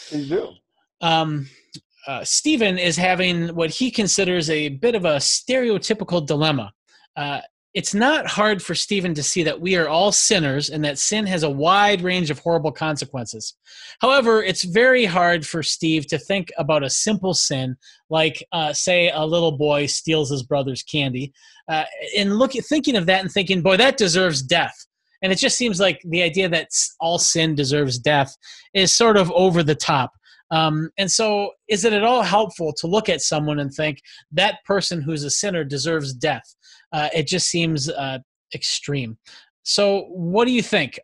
Please do. Um, Stephen is having what he considers a bit of a stereotypical dilemma. Uh, it's not hard for Stephen to see that we are all sinners and that sin has a wide range of horrible consequences. However, it's very hard for Steve to think about a simple sin like, say, a little boy steals his brother's candy, and thinking of that and thinking, boy, that deserves death. And it just seems like the idea that all sin deserves death is sort of over the top. And so is it at all helpful to look at someone and think that person who's a sinner deserves death? It just seems extreme. So what do you think?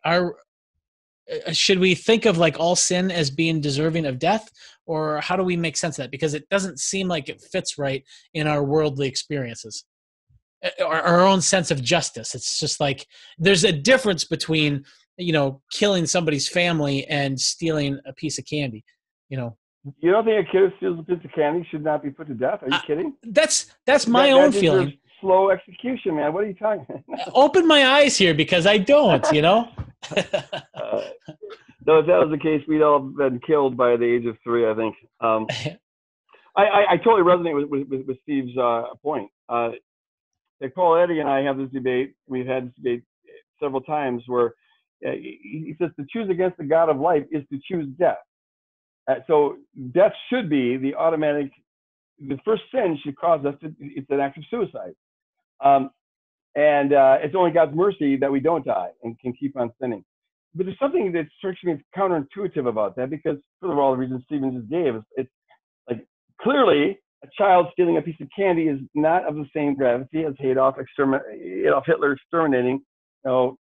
Should we think of like all sin as being deserving of death, or how do we make sense of that? Because it doesn't seem like it fits right in our worldly experiences, our own sense of justice. It's just like there's a difference between, killing somebody's family and stealing a piece of candy. You don't think a kid who steals a piece of candy should not be put to death? Are you kidding? That's my own feeling. Slow execution, man. What are you talking about? Open my eyes here, because I don't, No, if that was the case, we'd all been killed by the age of 3, I think. I totally resonate with Steve's point. Paul Eddy and I have this debate. We've had this debate several times where he says to choose against the God of life is to choose death. So death should be the automatic. The first sin should cause us it's an act of suicide. And it's only God's mercy that we don't die and can keep on sinning. But there's something that strikes me as counterintuitive about that, because first of all, the reason Stephen just gave is it's like clearly a child stealing a piece of candy is not of the same gravity as Adolf Hitler exterminating 6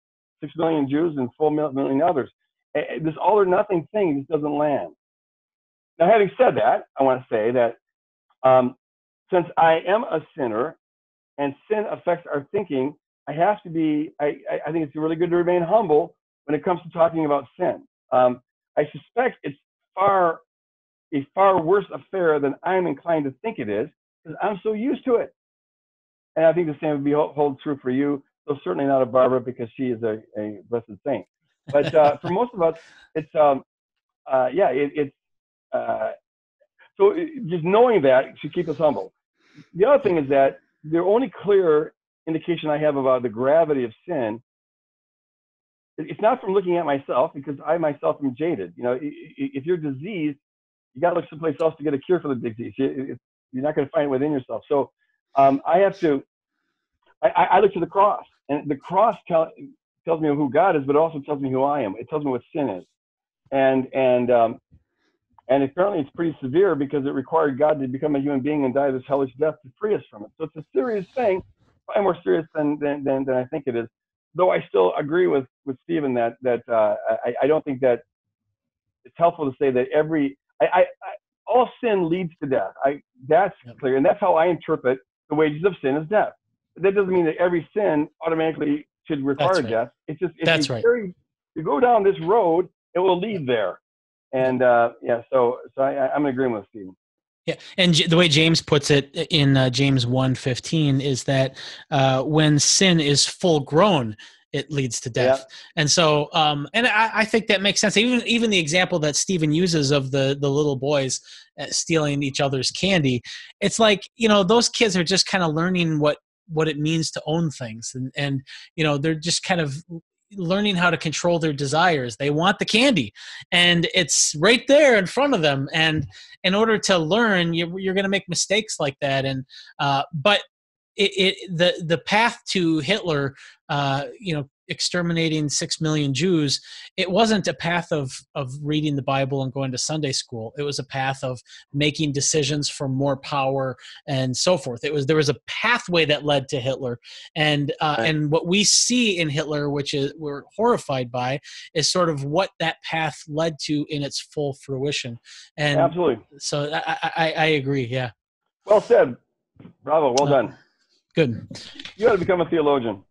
million Jews and 4 million others. This all or nothing thing just doesn't land. Now, having said that, I want to say that since I am a sinner and sin affects our thinking, I have to be, I think it's really good to remain humble when it comes to talking about sin. I suspect it's a far worse affair than I'm inclined to think it is, because I'm so used to it. And I think the same would hold true for you, though certainly not of Barbara, because she is a blessed saint. But for most of us, it's, so just knowing that should keep us humble. The other thing is that the only clear indication I have about the gravity of sin, it's not from looking at myself, because I myself am jaded. If you're diseased, you got to look someplace else to get a cure for the disease. You're not going to find it within yourself. So I look to the cross, and the cross tells me who God is, but it also tells me who I am. It tells me what sin is. And apparently it's pretty severe, because it required God to become a human being and die this hellish death to free us from it. So it's a serious thing, probably more serious than I think it is. Though I still agree with Stephen that I don't think that it's helpful to say that all sin leads to death. That's clear, and that's how I interpret the wages of sin is death. But that doesn't mean that every sin automatically should require death. It's just if you go down this road, it will lead there. And so I'm in agreement with Stephen. Yeah, and the way James puts it in James 1:15 is that when sin is full grown, it leads to death. Yeah. And so, and I think that makes sense. Even the example that Stephen uses of the little boys stealing each other's candy, it's like, those kids are just kind of learning what it means to own things, and they're just kind of learning how to control their desires. They want the candy, and it's right there in front of them. And in order to learn, you're going to make mistakes like that. And but the path to Hitler, exterminating 6 million Jews, it wasn't a path of reading the Bible and going to Sunday school. It was a path of making decisions for more power and so forth. There was a pathway that led to Hitler, and what we see in Hitler, which we're horrified by, is sort of what that path led to in its full fruition. And absolutely. So I agree. Yeah. Well said. Bravo. Well done. Good. You got to become a theologian.